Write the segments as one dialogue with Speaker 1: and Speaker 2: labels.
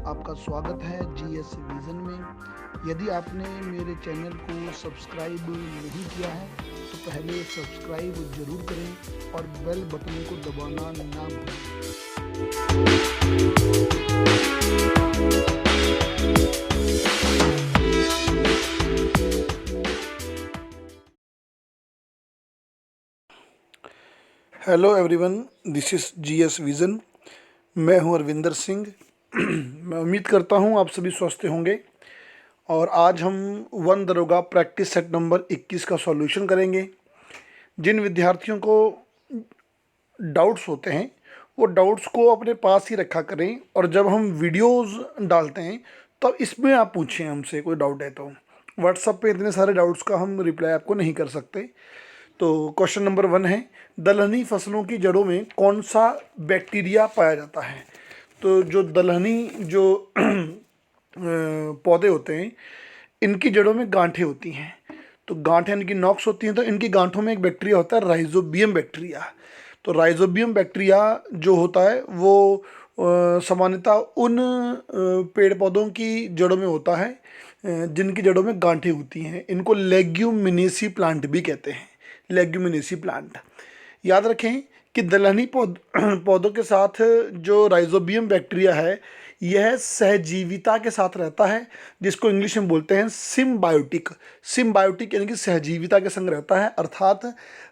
Speaker 1: आपका स्वागत है जीएस विज़न में। यदि आपने मेरे चैनल को सब्सक्राइब नहीं किया है तो पहले सब्सक्राइब ज़रूर करें और बेल बटन को दबाना ना भूलें। Hello everyone, this is GS vision. मैं हूं अरविंदर सिंह। मैं उम्मीद करता हूं आप सभी स्वस्थ होंगे। और आज हम वन दरोगा प्रैक्टिस सेट नंबर 21 का सॉल्यूशन करेंगे। जिन विद्यार्थियों को डाउट्स होते हैं वो डाउट्स को अपने पास ही रखा करें, और जब हम वीडियोस डालते हैं तब इसमें आप पूछें हमसे कोई डाउट है तो। व्हाट्सएप पे इतने सारे डाउट्स का हम रिप्लाई आपको नहीं कर सकते। तो क्वेश्चन नंबर 1 है, दलहनी फसलों की जड़ों में कौन सा बैक्टीरिया पाया जाता है? तो जो दलहनी जो पौधे होते हैं इनकी जड़ों में गांठें होती हैं। तो गांठें इनकी नॉक्स होती हैं, तो इनकी गांठों में एक बैक्टीरिया होता है राइजोबियम बैक्टीरिया। तो राइजोबियम बैक्टीरिया जो होता है वो सामान्यतः उन पेड़ पौधों की जड़ों में होता है जिनकी जड़ों में गांठें होती हैं। इनको लेग्यूमिनेसी प्लांट भी कहते हैं, लेग्यूमिनेसी प्लांट। याद रखें कि दलहनी पौधों के साथ जो राइजोबियम बैक्टीरिया है यह सहजीविता के साथ रहता है, जिसको इंग्लिश में बोलते हैं सिम्बायोटिक। सिम्बायोटिक यानी कि सहजीविता के संग रहता है, अर्थात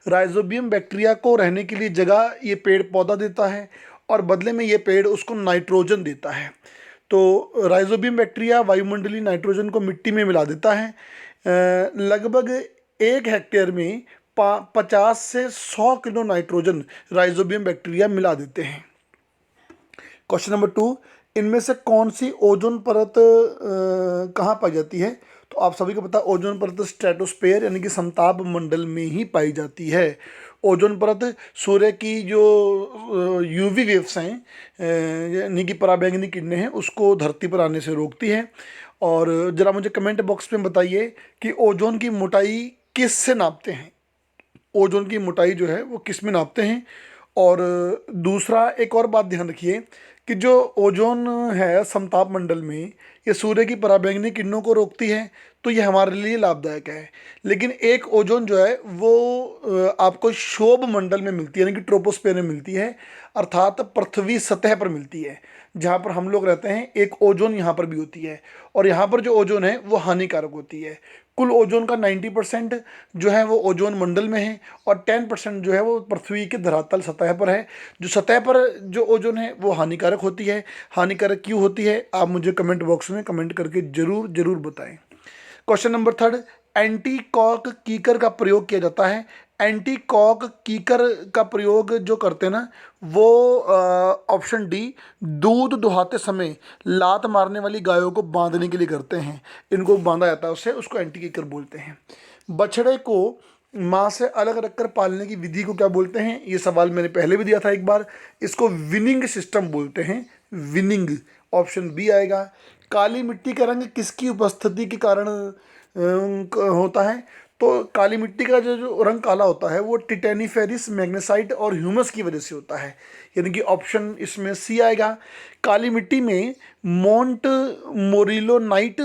Speaker 1: राइजोबियम बैक्टीरिया को रहने के लिए जगह ये पेड़ पौधा देता है और बदले में ये पेड़ उसको नाइट्रोजन देता है। तो राइजोबियम बैक्टीरिया वायुमंडलीय नाइट्रोजन को मिट्टी में मिला देता है। लगभग 1 हेक्टेयर में 50 से 100 किलो नाइट्रोजन राइजोबियम बैक्टीरिया मिला देते हैं। क्वेश्चन नंबर 2, इनमें से कौन सी ओजोन परत कहाँ पाई जाती है? तो आप सभी को पता है ओजोन परत स्ट्रेटोस्फेयर यानी कि समताप मंडल में ही पाई जाती है। ओजोन परत सूर्य की जो यूवी वेव्स हैं यानी कि पराबैंगनी किरणें हैं उसको धरती पर आने से रोकती है। और ज़रा मुझे कमेंट बॉक्स में बताइए कि ओजोन की मोटाई किस से नापते हैं? ओजोन की मोटाई जो है वो किस में नापते हैं? और दूसरा एक और बात ध्यान रखिए कि जो ओजोन है समताप मंडल में ये सूर्य की पराबैंगनी किरणों को रोकती है, तो ये हमारे लिए लाभदायक है। लेकिन एक ओजोन जो है वो आपको क्षोभ मंडल में मिलती है यानी कि ट्रोपोस्फेयर में मिलती है, अर्थात पृथ्वी सतह पर मिलती है जहाँ पर हम लोग रहते हैं। एक ओजोन यहाँ पर भी होती है और यहाँ पर जो ओजोन है वो हानिकारक होती है। कुल ओजोन का 90% जो है वो ओजोन मंडल में है और 10% जो है वो पृथ्वी के धरातल सतह पर है। जो सतह पर जो ओजोन है वो हानिकारक होती है। हानिकारक क्यों होती है आप मुझे कमेंट बॉक्स में कमेंट करके ज़रूर ज़रूर बताएं। क्वेश्चन नंबर 3, एंटी कॉक कीकर का प्रयोग किया जाता है। एंटी कॉक कीकर का प्रयोग जो करते हैं ना वो ऑप्शन डी, दूध दुहाते समय लात मारने वाली गायों को बांधने के लिए करते हैं। इनको बांधा जाता है उससे, उसको एंटी कीकर बोलते हैं। बछड़े को माँ से अलग रखकर पालने की विधि को क्या बोलते हैं? ये सवाल मैंने पहले भी दिया था एक बार। इसको विनिंग सिस्टम बोलते हैं, विनिंग। ऑप्शन बी आएगा। काली मिट्टी का रंग किसकी उपस्थिति के कारण होता है? तो काली मिट्टी का जो रंग काला होता है वो टिटेनिफेरिस, मैग्नेसाइट और ह्यूमस की वजह से होता है, यानी कि ऑप्शन इसमें सी आएगा। काली मिट्टी में मोंट मोरिलोनाइट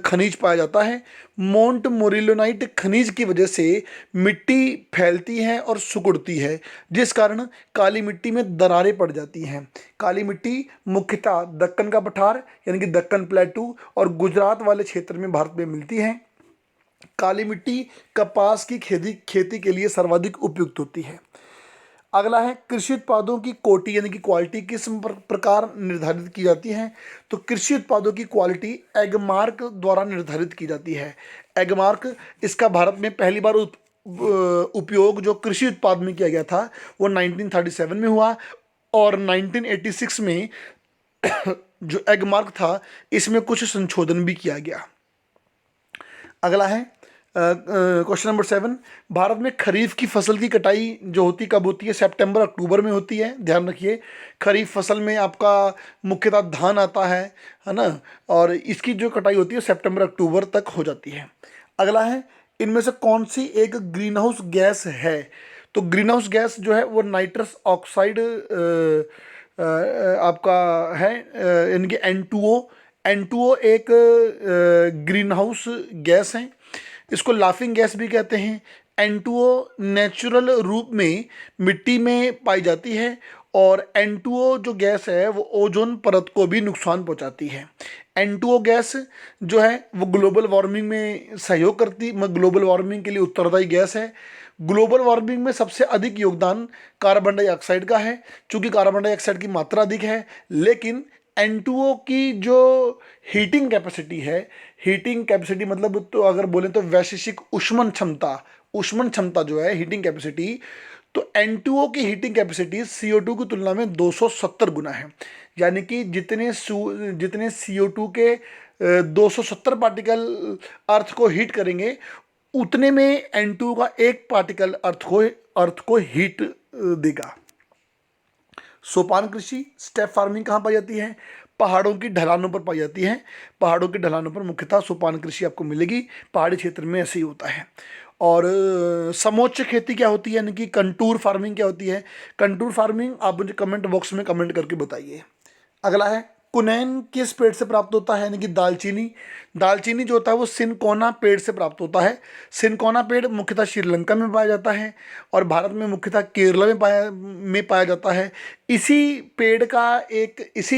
Speaker 1: खनिज पाया जाता है। मोंट मोरिलोनाइट खनिज की वजह से मिट्टी फैलती है और सिकुड़ती है, जिस कारण काली मिट्टी में दरारें पड़ जाती हैं। काली मिट्टी मुख्यतः दक्कन का पठार यानी कि दक्कन प्लेटू और गुजरात वाले क्षेत्र में भारत में मिलती है। काली मिट्टी कपास की खेती के लिए सर्वाधिक उपयुक्त होती है। अगला है, कृषि उत्पादों की कोटि यानी कि क्वालिटी किस प्रकार निर्धारित की जाती है? तो कृषि उत्पादों की क्वालिटी एगमार्क द्वारा निर्धारित की जाती है। एगमार्क, इसका भारत में पहली बार उपयोग जो कृषि उत्पाद में किया गया था वो 1937 में हुआ और 1986 में जो एगमार्क था इसमें कुछ संशोधन भी किया गया। अगला है क्वेश्चन नंबर 7, भारत में खरीफ की फसल की कटाई जो होती कब होती है? सितंबर अक्टूबर में होती है। ध्यान रखिए, खरीफ फसल में आपका मुख्यतः धान आता है ना, और इसकी जो कटाई होती है सितंबर अक्टूबर तक हो जाती है। अगला है, इनमें से कौन सी एक ग्रीन हाउस गैस है? तो ग्रीन हाउस गैस जो है वो नाइट्रस ऑक्साइड आपका है यानी कि N2O। N2O एक ग्रीन हाउस गैस है, इसको लाफिंग गैस भी कहते हैं। N2O नेचुरल रूप में मिट्टी में पाई जाती है और N2O जो गैस है वो ओजोन परत को भी नुकसान पहुंचाती है। N2O गैस जो है वो ग्लोबल वार्मिंग में सहयोग करती, ग्लोबल वार्मिंग के लिए उत्तरदायी गैस है। ग्लोबल वार्मिंग में सबसे अधिक योगदान कार्बन डाइऑक्साइड का है, चूंकि कार्बन डाइऑक्साइड की मात्रा अधिक है। लेकिन N2O की जो हीटिंग कैपेसिटी है, हीटिंग कैपेसिटी मतलब तो अगर बोले तो वैश्विक ऊष्मन क्षमता जो है हीटिंग कैपेसिटी, तो N2O की हीटिंग कैपेसिटी CO2 की तुलना में 270 गुना है। यानी कि जितने CO2 के 270 पार्टिकल अर्थ को हीट करेंगे, उतने में N2O का एक पार्टिकल अर्थ को हीट देगा। सोपान कृषि स्टेप फार्मिंग कहाँ पाई जाती है? पहाड़ों की ढलानों पर पाई जाती है। पहाड़ों की ढलानों पर मुख्यतः सोपान कृषि आपको मिलेगी, पहाड़ी क्षेत्र में ऐसे ही होता है। और समोच्च खेती क्या होती है, यानी कि कंटूर फार्मिंग क्या होती है? कंटूर फार्मिंग आप मुझे कमेंट बॉक्स में कमेंट करके बताइए। अगला है कुनैन किस पेड़ से प्राप्त होता है, यानी कि दालचीनी। दालचीनी जो होता है वो सिनकोना पेड़ से प्राप्त होता है। सिनकोना पेड़ मुख्यतः श्रीलंका में पाया जाता है और भारत में मुख्यतः केरला में पाया जाता है। इसी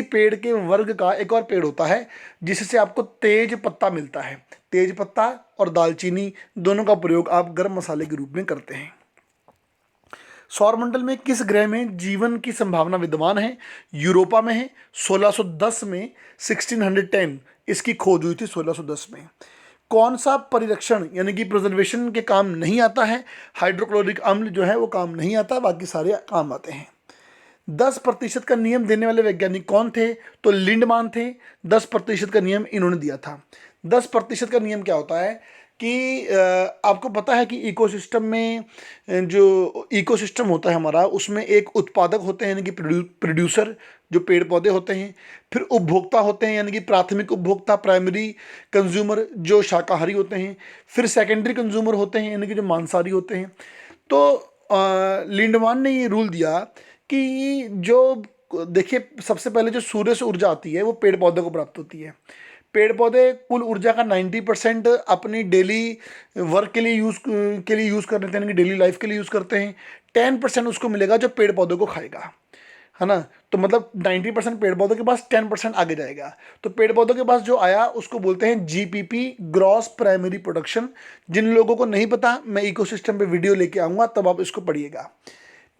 Speaker 1: पेड़ के वर्ग का एक और पेड़ होता है जिससे आपको तेज पत्ता मिलता है। तेज पत्ता और दालचीनी दोनों का प्रयोग आप गर्म मसाले के रूप में करते हैं। सौरमंडल में किस ग्रह में जीवन की संभावना विद्यमान है? यूरोपा में है। 1610 में 1610 इसकी खोज हुई थी 1610 में। कौन सा परिरक्षण यानी कि प्रिजर्वेशन के काम नहीं आता है? हाइड्रोक्लोरिक अम्ल जो है वो काम नहीं आता, बाकी सारे काम आते हैं। 10% का नियम देने वाले वैज्ञानिक कौन थे? तो लिंडमान थे। 10% का नियम इन्होंने दिया था। 10% का नियम क्या होता है कि आपको पता है कि इकोसिस्टम में जो इकोसिस्टम होता है हमारा, उसमें एक उत्पादक होते हैं यानी कि प्रोड्यूसर जो पेड़ पौधे होते हैं, फिर उपभोक्ता होते हैं यानी कि प्राथमिक उपभोक्ता प्राइमरी कंज्यूमर जो शाकाहारी होते हैं, फिर सेकेंडरी कंज्यूमर होते हैं यानी कि जो मांसाहारी होते हैं। तो लिंडमान ने ये रूल दिया कि जो देखिए सबसे पहले जो सूर्य से ऊर्जा आती है वो पेड़ पौधों को प्राप्त होती है। पेड़ पौधे कुल ऊर्जा का 90% अपनी डेली वर्क के लिए यूज़ कर लेते हैं, यानी कि डेली लाइफ के लिए यूज़ करते हैं। 10% उसको मिलेगा जो पेड़ पौधों को खाएगा, है ना। तो मतलब 90% पेड़ पौधों के पास, 10% आगे जाएगा। तो पेड़ पौधों के पास जो आया उसको बोलते हैं GPP, ग्रॉस प्राइमरी प्रोडक्शन। जिन लोगों को नहीं पता, मैं इकोसिस्टम पे वीडियो लेके आऊँगा तब आप इसको पढ़िएगा।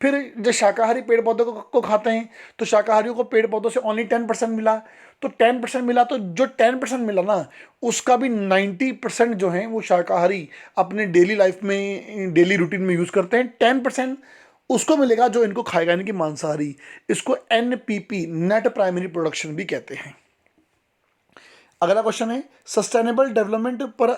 Speaker 1: फिर जो शाकाहारी पेड़ पौधों को खाते हैं, तो शाकाहारियों को पेड़ पौधों से ओनली 10% मिला। तो 10% मिला, तो जो 10% मिला ना, उसका भी 90% जो है वो शाकाहारी अपने डेली लाइफ में, डेली रूटीन में यूज़ करते हैं। 10% उसको मिलेगा जो इनको खाएगा, यानी कि मांसाहारी। इसको NPP, नेट प्राइमरी प्रोडक्शन भी कहते हैं। अगला क्वेश्चन है सस्टेनेबल डेवलपमेंट पर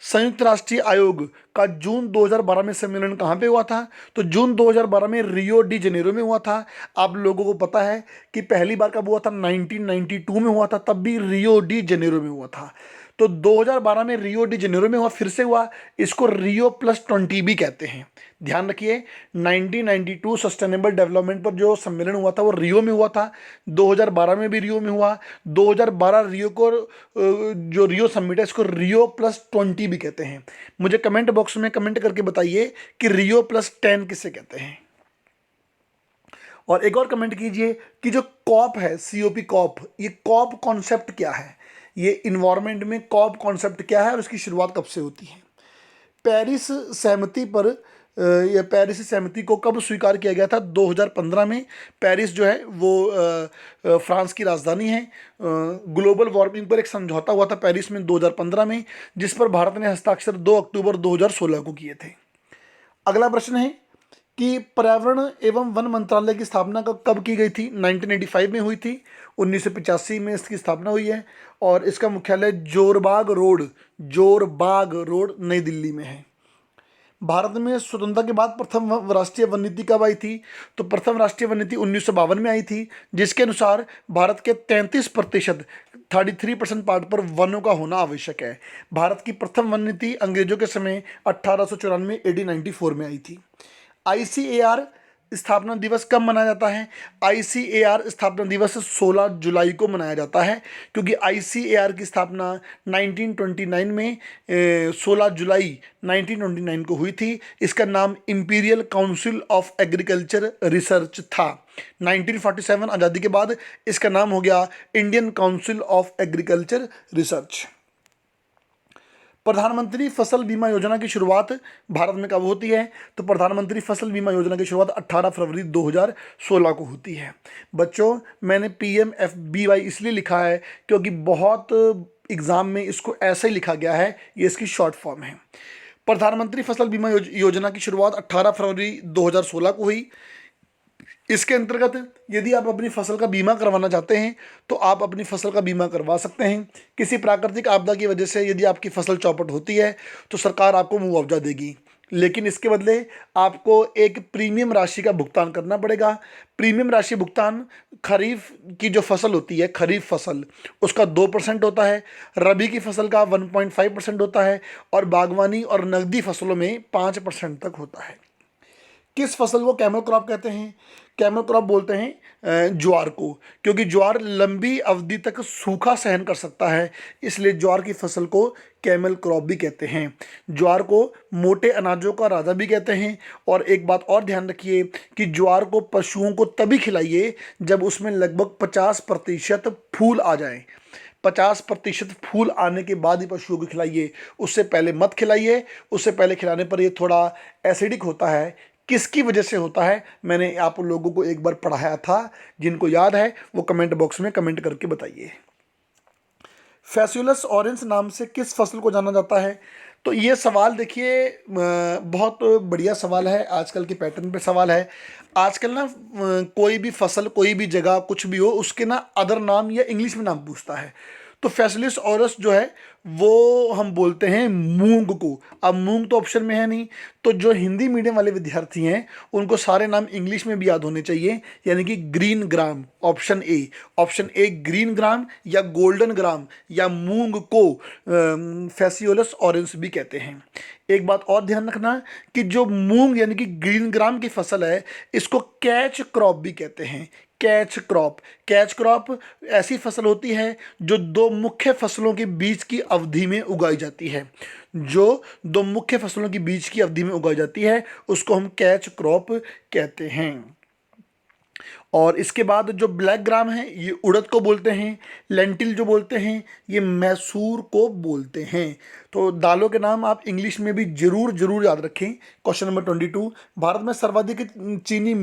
Speaker 1: संयुक्त राष्ट्रीय आयोग का जून 2012 में सम्मेलन कहाँ पे हुआ था? तो जून 2012 में रियो डी जेनेरो में हुआ था। आप लोगों को पता है कि पहली बार कब हुआ था? 1992 में हुआ था, तब भी रियो डी जेनेरो में हुआ था। तो 2012 में रियो डी जेनेरो में हुआ, फिर से हुआ। इसको Rio+20 भी कहते हैं। ध्यान रखिए, 1992 सस्टेनेबल डेवलपमेंट पर जो सम्मेलन हुआ था वो रियो में हुआ था। 2012 में भी रियो में हुआ। 2012 रियो को जो रियो समिट है इसको Rio+20 भी कहते हैं। मुझे कमेंट बॉक्स में कमेंट करके बताइए कि Rio+10 किसे कहते हैं। और एक और कमेंट कीजिए कि जो कॉप है, COP कॉप, ये कॉप कॉन्सेप्ट क्या है? ये इन्वायरमेंट में कॉप कॉन्सेप्ट क्या है और इसकी शुरुआत कब से होती है? पेरिस सहमति पर या पेरिस सहमति को कब स्वीकार किया गया था? 2015 में। पेरिस जो है वो फ्रांस की राजधानी है। ग्लोबल वार्मिंग पर एक समझौता हुआ था पेरिस में 2015 में, जिस पर भारत ने हस्ताक्षर 2 अक्टूबर 2016 को किए थे। अगला प्रश्न है कि पर्यावरण एवं वन मंत्रालय की स्थापना कब की गई थी? 1985 में हुई थी। 1985 में इसकी स्थापना हुई है और इसका मुख्यालय जोरबाग रोड नई दिल्ली में है। भारत में स्वतंत्रता के बाद प्रथम राष्ट्रीय वन नीति कब आई थी? तो प्रथम राष्ट्रीय वन नीति 1952 में आई थी, जिसके अनुसार भारत के 33%, 33% पार्ट पर वनों का होना आवश्यक है। भारत की प्रथम वन नीति अंग्रेजों के समय 1894 1894 में आई थी। ICAR स्थापना दिवस कब मनाया जाता है? ICAR स्थापना दिवस 16 जुलाई को मनाया जाता है, क्योंकि ICAR की स्थापना 1929 में 16 जुलाई 1929 को हुई थी। इसका नाम imperial council of agriculture research था। 1947 आज़ादी के बाद इसका नाम हो गया Indian council of agriculture research. प्रधानमंत्री फसल बीमा योजना की शुरुआत भारत में कब होती है? तो प्रधानमंत्री फसल बीमा योजना की शुरुआत 18 फरवरी 2016 को होती है। बच्चों, मैंने PMFBY इसलिए लिखा है क्योंकि बहुत एग्ज़ाम में इसको ऐसे ही लिखा गया है, ये इसकी शॉर्ट फॉर्म है। प्रधानमंत्री फसल बीमा योजना की शुरुआत 18 फरवरी 2016 को हुई। इसके अंतर्गत यदि आप अपनी फसल का बीमा करवाना चाहते हैं तो आप अपनी फसल का बीमा करवा सकते हैं। किसी प्राकृतिक आपदा की वजह से यदि आपकी फसल चौपट होती है तो सरकार आपको मुआवजा देगी, लेकिन इसके बदले आपको एक प्रीमियम राशि का भुगतान करना पड़ेगा। प्रीमियम राशि भुगतान खरीफ की जो फसल होती है, खरीफ फसल, उसका 2% होता है, रबी की फसल का 1.5% होता है और बागवानी और नकदी फसलों में 5% तक होता है। किस फसल को कैमल क्रॉप कहते हैं? कैमल क्रॉप बोलते हैं ज्वार को, क्योंकि ज्वार लंबी अवधि तक सूखा सहन कर सकता है, इसलिए ज्वार की फसल को कैमल क्रॉप भी कहते हैं। ज्वार को मोटे अनाजों का राजा भी कहते हैं। और एक बात और ध्यान रखिए कि ज्वार को पशुओं को तभी खिलाइए जब उसमें लगभग 50% फूल आ जाए। 50% फूल आने के बाद ही पशुओं को खिलाइए, उससे पहले मत खिलाइए। उससे पहले खिलाने पर ये थोड़ा एसिडिक होता है। किसकी वजह से होता है, मैंने आप लोगों को एक बार पढ़ाया था, जिनको याद है वो कमेंट बॉक्स में कमेंट करके बताइए। फैसियोलस ऑरेंज नाम से किस फसल को जाना जाता है? तो ये सवाल देखिए बहुत बढ़िया सवाल है, आजकल के पैटर्न पे सवाल है। आजकल ना कोई भी फसल, कोई भी जगह, कुछ भी हो, उसके ना अदर नाम या इंग्लिश में नाम पूछता है। तो फैसिलिस ऑरस जो है वो हम बोलते हैं मूंग को। अब मूंग तो ऑप्शन में है नहीं, तो जो हिंदी मीडियम वाले विद्यार्थी हैं उनको सारे नाम इंग्लिश में भी याद होने चाहिए, यानी कि green gram, option A green gram या गोल्डन ग्राम या मूंग को फैसियोलस ऑरेंज भी कहते हैं। एक बात और ध्यान रखना कि जो मूंग यानी कि ग्रीन ग्राम की फसल है, इसको कैच क्रॉप भी कहते हैं। कैच क्रॉप ऐसी फसल होती है जो दो मुख्य फसलों के बीच की अवधि में उगाई जाती है। जो दो मुख्य फसलों की बीच की अवधि में उगाई जाती है उसको हम कैच क्रॉप कहते हैं। और इसके बाद जो ब्लैक ग्राम है ये उड़द को बोलते हैं। लेंटिल जो बोलते हैं ये मैसूर को बोलते हैं। तो दालों के नाम आप इंग्लिश में भी जरूर याद रखें। क्वेश्चन नंबर 22, भारत में सर्वाधिक चीनी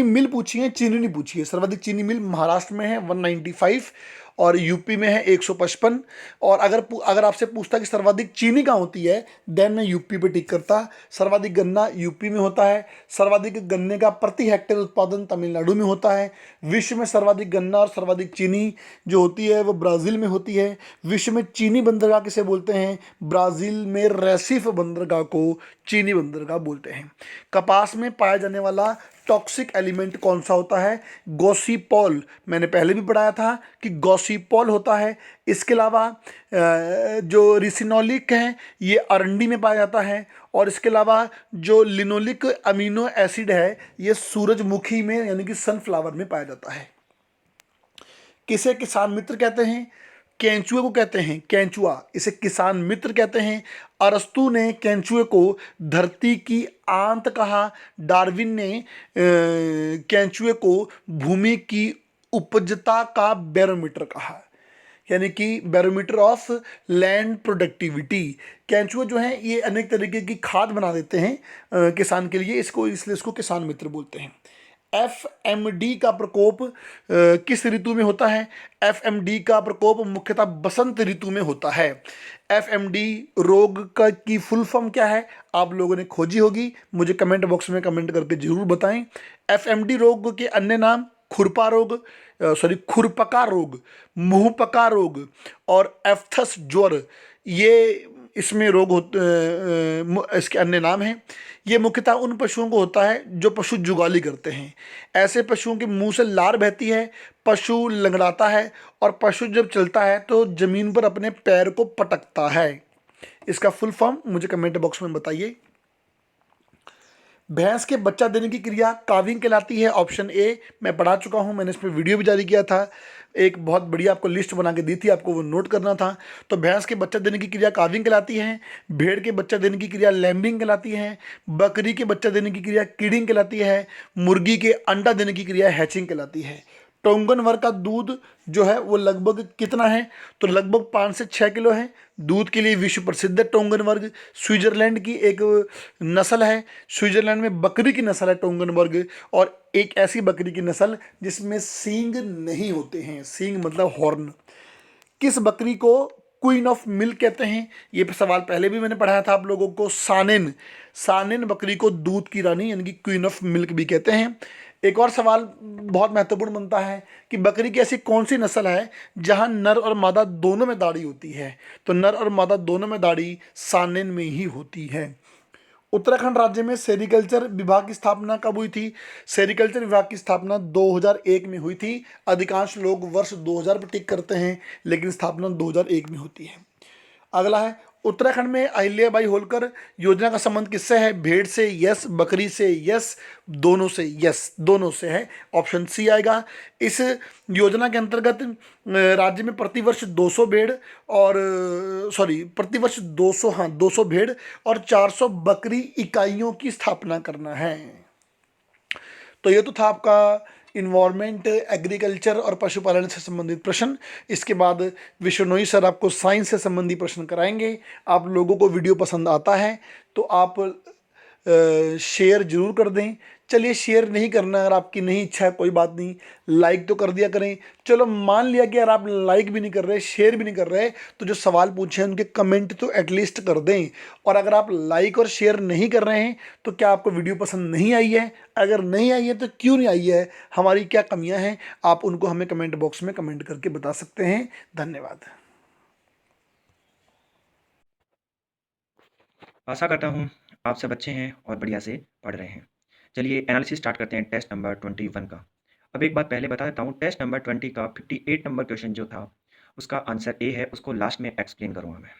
Speaker 1: मिल पूछी है, चीनी नहीं पूछी है। सर्वाधिक चीनी मिल महाराष्ट्र में है 195 और यूपी में है 155। और अगर आपसे पूछता कि सर्वाधिक चीनी कहाँ होती है, देन मैं यूपी पे टिक करता। सर्वाधिक गन्ना यूपी में होता है। सर्वाधिक गन्ने का प्रति हेक्टेयर उत्पादन तमिलनाडु में होता है। विश्व में सर्वाधिक गन्ना और सर्वाधिक चीनी जो होती है वो ब्राज़ील में होती है। विश्व में चीनी बंदरगाह किसे बोलते हैं? ब्राज़ील में रेसिफ बंदरगाह को चीनी बंदरगाह बोलते हैं। कपास में पाया जाने वाला टॉक्सिक एलिमेंट कौन सा होता है? गॉसिपॉल। मैंने पहले भी पढ़ाया था कि गॉसिपॉल होता है। इसके अलावा जो रिसिनोलिक है ये अरंडी में पाया जाता है। और इसके अलावा जो लिनोलिक अमीनो एसिड है ये सूरजमुखी में यानी कि सनफ्लावर में पाया जाता है। किसे किसान मित्र कहते हैं? केंचुए को कहते हैं केंचुआ, इसे किसान मित्र कहते हैं। अरस्तु ने केंचुए को धरती की आंत कहा। डार्विन ने केंचुए को भूमि की उपजता का बैरोमीटर कहा, यानी कि बैरोमीटर ऑफ लैंड प्रोडक्टिविटी। केंचुए जो हैं ये अनेक तरीके की खाद बना देते हैं किसान के लिए, इसलिए इसको किसान मित्र बोलते हैं। FMD का प्रकोप किस ऋतु में होता है? FMD का प्रकोप मुख्यतः बसंत ऋतु में होता है। FMD रोग का की फुल फॉर्म क्या है? आप लोगों ने खोजी होगी, मुझे कमेंट बॉक्स में कमेंट करके जरूर बताएं। FMD रोग के अन्य नाम खुरपका रोग, मुंहपका रोग और एफ्थस ज्वर, ये इसमें रोग इसके अन्य नाम हैं। ये मुख्यतः उन पशुओं को होता है जो पशु जुगाली करते हैं। ऐसे पशुओं के मुंह से लार बहती है, पशु लंगड़ाता है और पशु जब चलता है तो जमीन पर अपने पैर को पटकता है। इसका फुल फॉर्म मुझे कमेंट बॉक्स में बताइए। भैंस के बच्चा देने की क्रिया काविंग कहलाती है। ऑप्शन ए मैं पढ़ा चुका हूँ, मैंने इस पर वीडियो भी जारी किया था, एक बहुत बढ़िया आपको लिस्ट बना के दी थी, आपको वो नोट करना था। तो भैंस के बच्चा देने की क्रिया काविंग कहलाती है, भेड़ के बच्चा देने की क्रिया लैम्बिंग कहलाती है, बकरी के बच्चा देने की क्रिया कीडिंग कहलाती है, मुर्गी के अंडा देने की क्रिया हैचिंग कहलाती है। टोंगनवर का दूध जो है वो लगभग कितना है, तो लगभग 5 से 6 किलो है। दूध के लिए विश्व प्रसिद्ध है टोंगनवर्ग। स्विट्जरलैंड की एक नस्ल है, स्विट्जरलैंड में बकरी की नस्ल है टोंगनवर्ग, और एक ऐसी बकरी की नस्ल जिसमें सींग नहीं होते हैं, सींग मतलब हॉर्न। किस बकरी को क्वीन ऑफ मिल्क कहते हैं, ये सवाल पहले भी मैंने पढ़ाया था आप लोगों को। सानेन, सानेन बकरी को दूध की रानी यानी कि क्वीन ऑफ मिल्क भी कहते हैं। एक और सवाल बहुत महत्वपूर्ण बनता है कि बकरी की ऐसी कौन सी नस्ल है जहां नर और मादा दोनों में दाढ़ी होती है, तो नर और मादा दोनों में दाढ़ी सानेन में ही होती है। उत्तराखंड राज्य में सेरिकल्चर विभाग की स्थापना कब हुई थी, सेरिकल्चर विभाग की स्थापना 2001 में हुई थी। अधिकांश लोग वर्ष 2000 पर टिक करते हैं, लेकिन स्थापना 2001 में होती है। अगला है, उत्तराखंड में अहिल्याबाई होलकर योजना का संबंध किससे है, भेड़ से यस, बकरी से यस, दोनों से यस, दोनों से है, ऑप्शन सी आएगा। इस योजना के अंतर्गत राज्य में प्रतिवर्ष 200 भेड़ और सॉरी प्रतिवर्ष 200, हाँ 200 भेड़ और 400 बकरी इकाइयों की स्थापना करना है। तो ये तो था आपका इन्वायरमेंट, एग्रीकल्चर और पशुपालन से संबंधित प्रश्न। इसके बाद विश्वनोई सर आपको साइंस से संबंधित प्रश्न कराएंगे। आप लोगों को वीडियो पसंद आता है तो आप शेयर जरूर कर दें। चलिए शेयर नहीं करना, अगर आपकी नहीं इच्छा है कोई बात नहीं, लाइक तो कर दिया करें। चलो मान लिया कि अगर आप लाइक भी नहीं कर रहे, शेयर भी नहीं कर रहे, तो जो सवाल पूछे हैं उनके कमेंट तो एटलीस्ट कर दें। और अगर आप लाइक और शेयर नहीं कर रहे हैं तो क्या आपको वीडियो पसंद नहीं आई है? अगर नहीं आई है तो क्यों नहीं आई है, हमारी क्या कमियां हैं, आप उनको हमें कमेंट बॉक्स में कमेंट करके बता सकते हैं। धन्यवाद।
Speaker 2: आशा करता हूँ आप सब अच्छे हैं और बढ़िया से पढ़ रहे हैं। चलिए एनालिसिस स्टार्ट करते हैं टेस्ट नंबर 21 का। अब एक बात पहले बता देता हूँ, टेस्ट नंबर 20 का 58 नंबर क्वेश्चन जो था उसका आंसर ए है, उसको लास्ट में एक्सप्लेन करूँगा मैं।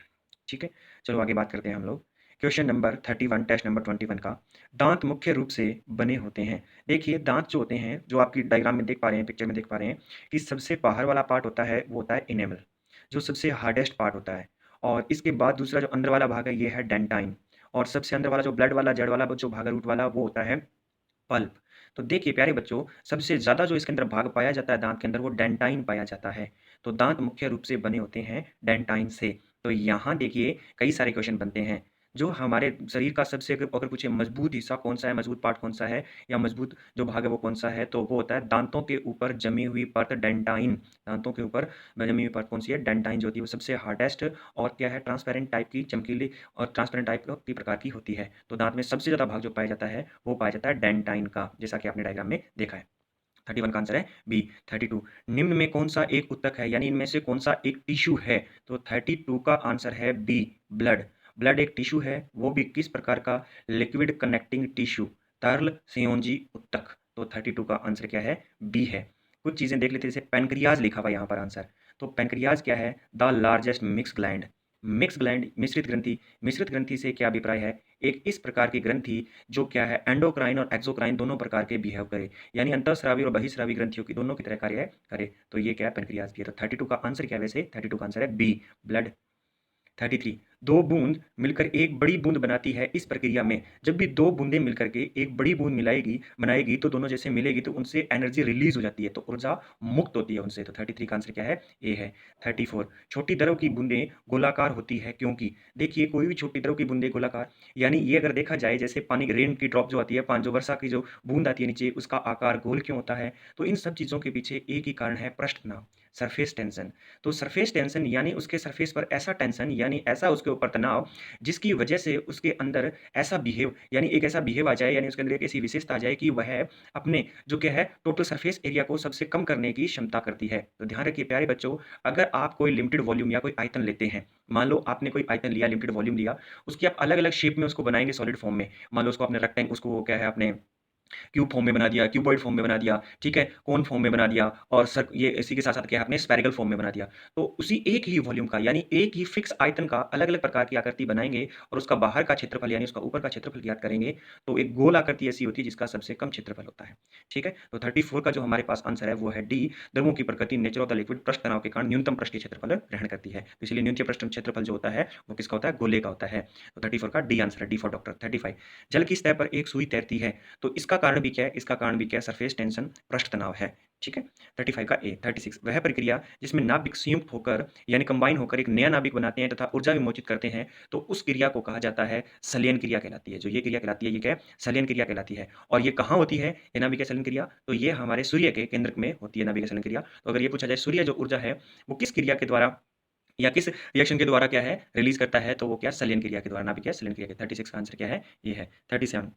Speaker 2: ठीक है, चलो आगे बात करते हैं हम लोग। क्वेश्चन नंबर 31 टेस्ट नंबर 21 का, दांत मुख्य रूप से बने होते हैं। देखिए दांत जो होते हैं, जो आपकी डायग्राम में देख पा रहे हैं, पिक्चर में देख पा रहे हैं कि सबसे बाहर वाला पार्ट होता है वो होता है इनेमल, जो सबसे हार्डेस्ट पार्ट होता है। और इसके बाद दूसरा जो अंदर वाला भाग है ये है डेंटाइन, और सबसे अंदर वाला जो ब्लड वाला जड़ वाला जो भाग है रूट वाला वो होता है पल्प। तो देखिए प्यारे बच्चों, सबसे ज़्यादा जो इसके अंदर भाग पाया जाता है दांत के अंदर वो डेंटाइन पाया जाता है। तो दांत मुख्य रूप से बने होते हैं डेंटाइन से। तो यहाँ देखिए कई सारे क्वेश्चन बनते हैं। जो हमारे शरीर का सबसे अगर पूछे मजबूत हिस्सा कौन सा है, मजबूत पार्ट कौन सा है, या मजबूत जो भाग है वो कौन सा है, तो वो होता है दांतों के ऊपर जमी हुई परत डेंटाइन। दांतों के ऊपर जमी हुई परत कौन सी है, डेंटाइन जो होती है वो सबसे हार्डेस्ट और क्या है, ट्रांसपेरेंट टाइप की, चमकीली और ट्रांसपेरेंट टाइप की प्रकार की होती है। तो दांत में सबसे ज़्यादा भाग जो पाया जाता है वो पाया जाता है डेंटाइन का, जैसा कि आपने डायग्राम में देखा है। 31 का आंसर है बी। 32, निम्न में कौन सा एक ऊतक है, यानी इनमें से कौन सा एक टिश्यू है, तो 32 का आंसर है बी, ब्लड। ब्लड एक टिश्यू है, वो भी किस प्रकार का, लिक्विड कनेक्टिंग टिश्यू, तरल संयोजी ऊतक। तो 32 का आंसर क्या है, बी है। कुछ चीजें देख लेते हैं, जैसे पेनक्रियाज लिखा हुआ यहाँ पर आंसर। तो पेनक्रियाज क्या है, the largest mix gland. Mix gland मिश्रित ग्रंथि, मिश्रित ग्रंथि से क्या अभिप्राय है, एक इस प्रकार की ग्रंथि जो क्या है एंडोक्राइन और एक्सोक्राइन दोनों प्रकार के बिहेव करे, यानी अंतःस्रावी और बहिस्रावी ग्रंथियों की दोनों की तरह कार्य करे। तो ये क्या है, पेनक्रियाज की है। तो 32 का आंसर क्या है, वैसे 32 का आंसर है बी, ब्लड। 33, दो बूंद मिलकर एक बड़ी बूंद बनाती है, इस प्रक्रिया में जब भी दो बूंदें मिलकर के एक बड़ी बूंद मिलाएगी बनाएगी तो दोनों जैसे मिलेगी तो उनसे एनर्जी रिलीज हो जाती है, तो ऊर्जा मुक्त होती है उनसे। तो 33 का आंसर क्या है, ए है। 34, छोटी द्रव की बूंदें गोलाकार होती है क्योंकि, देखिए कोई भी छोटी द्रव की बूंदें गोलाकार, यानी ये अगर देखा जाए जैसे पानी रेन की ड्रॉप जो आती है, जो वर्षा की जो बूंद आती है नीचे, उसका आकार गोल क्यों होता है, तो इन सब चीज़ों के पीछे एक ही कारण है, पृष्ठ तनाव, सरफेस टेंशन। तो सरफेस टेंशन यानी उसके सरफेस पर ऐसा टेंशन, यानी ऐसा उसके ऊपर तनाव जिसकी वजह से उसके अंदर ऐसा बिहेव, यानी एक ऐसा बिहेव आ जाए, यानी उसके अंदर एक ऐसी विशेषता आ जाए कि वह अपने जो क्या है टोटल सरफेस एरिया को सबसे कम करने की क्षमता करती है। तो ध्यान रखिए प्यारे बच्चों, अगर आप कोई लिमिटेड वॉल्यूम या कोई आयतन लेते हैं, मान लो आपने कोई आयतन लिया, लिमिटेड वॉल्यूम लिया, उसकी आप अलग अलग शेप में उसको बनाएंगे सॉलिड फॉर्म में, मान लो उसको आपने रेक्टेंगल, उसको क्या है आपने क्यूब फॉर्म में बना दिया, क्यूबॉइड फॉर्म में बना दिया, ठीक है, कोन फॉर्म में बना दिया और सर ये इसी के साथ साथ क्या है आपने स्फेरिकल फॉर्म में बना दिया। तो उसी एक ही वॉल्यूम का यानी एक ही फिक्स आयतन का अलग अलग प्रकार की आकृति बनाएंगे और उसका बाहर का क्षेत्रफल यानी उसका ऊपर का क्षेत्रफल ज्ञात करेंगे। तो एक गोल आकृति ऐसी होती है जिसका सबसे कम क्षेत्रफल होता है। ठीक है, तो 34 का जो हमारे पास आंसर है वो है डी। द्रवों की प्रकृति नेचर ऑफ द लिक्विड पृष्ठ तनाव के कारण न्यूनतम पृष्ठीय क्षेत्रफल ग्रहण करती है, तो इसलिए न्यूनतम पृष्ठ क्षेत्रफल जो होता है वो किसका होता है, गोले का होता है। तो 34 का डी आंसर है, डी फॉर डॉक्टर। 35, जल की सतह पर एक सुई तैरती है, तो इसका कारण भी क्या है, इसका कारण भी क्या है, सरफेस टेंशन पृष्ठ तनाव है। ठीक है, 35 का ए। 36, वह प्रक्रिया जिसमें नाभिक संयुक्त होकर यानी कंबाइन होकर एक नया नाभिक बनाते हैं तथा ऊर्जा विमोचित करते हैं, तो उस क्रिया को कहा जाता है संलयन क्रिया कहलाती है। जो ये क्रिया कहलाती है ये क्या है, संलयन क्रिया कहलाती है। और ये कहाँ होती है ये नाभिकीय संलयन क्रिया, तो ये हमारे सूर्य के केंद्र में होती है नाभिकीय संलयन क्रिया। तो अगर ये पूछा जाए सूर्य जो ऊर्जा है वो किस क्रिया के द्वारा या किस रिएक्शन के द्वारा क्या है रिलीज करता है, तो वो क्या संलयन क्रिया के द्वारा, नाभिकीय संलयन क्रिया के। 36 का आंसर क्या है, ये है। 37,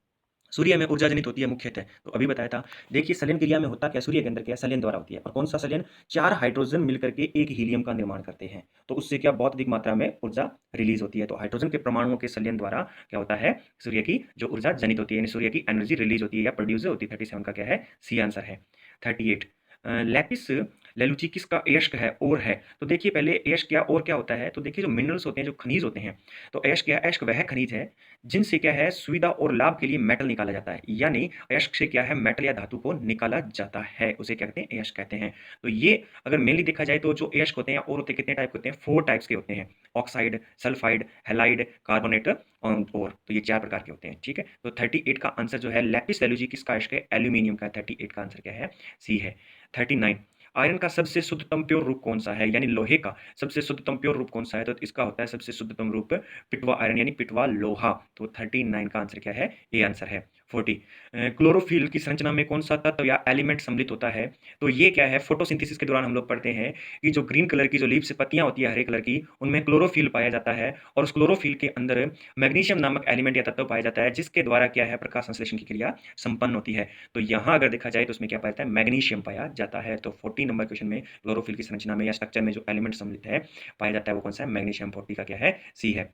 Speaker 2: सूर्य में ऊर्जा जनित होती है मुख्यतः, तो अभी बताया था। देखिए संलयन क्रिया में होता क्या, सूर्य के अंदर क्या संलयन द्वारा होती है, और कौन सा संलयन, 4 हाइड्रोजन मिलकर के एक हीलियम का निर्माण करते हैं, तो उससे क्या बहुत अधिक मात्रा में ऊर्जा रिलीज होती है। तो हाइड्रोजन के परमाणुओं के संलयन द्वारा क्या होता है, सूर्य की जो ऊर्जा जनित होती है यानी सूर्य की एनर्जी रिलीज होती है या प्रोड्यूस होती है। 37 का क्या है, सी आंसर है। 38, लैपिस लेलुची किसका अयस्क है और है, तो देखिए पहले अयस्क क्या और क्या होता है, तो देखिए जो मिनरल्स होते हैं जो खनिज होते हैं, तो अयस्क क्या, अयस्क वह खनिज है जिनसे क्या है सुविधा और लाभ के लिए मेटल निकाला जाता है, यानी अयस्क से क्या है मेटल या धातु को निकाला जाता है, उसे क्या कहते हैं, अयस्क कहते हैं। तो ये अगर मेनली देखा जाए तो जो अयस्क होते हैं और होते कितने टाइप के होते हैं, 4 टाइप्स के होते हैं, ऑक्साइड, सल्फाइड, हैलाइड, कार्बोनेट और, तो ये 4 प्रकार के होते हैं। ठीक है, तो 38 का आंसर जो है लैपिस लेलुजी किसका अयस्क है, एल्यूमिनियम का। 38 का आंसर क्या है, सी है। 39, आयरन का सबसे शुद्धतम प्योर रूप कौन सा है, यानी लोहे का सबसे शुद्धतम प्योर रूप कौन सा है, तो इसका होता है सबसे शुद्धतम रूप पिटवा आयरन यानी पिटवा लोहा। तो 39 का आंसर क्या है, ए आंसर है। 40, क्लोरोफिल की संरचना में कौन सा तत्व या एलिमेंट सम्मिलित होता है, तो ये क्या है, फोटोसिंथेसिस के दौरान हम लोग पढ़ते हैं कि जो ग्रीन कलर की जो लीव्स पत्तियां होती है हरे कलर की, उनमें क्लोरोफिल पाया जाता है, और उस क्लोरोफिल के अंदर मैग्नीशियम नामक एलिमेंट या तत्व पाया जाता है जिसके द्वारा क्या है प्रकाश संश्लेषण की क्रिया संपन्न होती है। तो यहाँ अगर देखा जाए तो उसमें क्या पाया जाता है, मैग्नीशियम पाया जाता है। तो 40 नंबर क्वेश्चन में क्लोरोफिल की संरचना में या स्ट्रक्चर में जो एलिमेंट सम्मिलित है पाया जाता है वो कौन सा है, मैग्नीशियम। 40 का क्या है, सी है।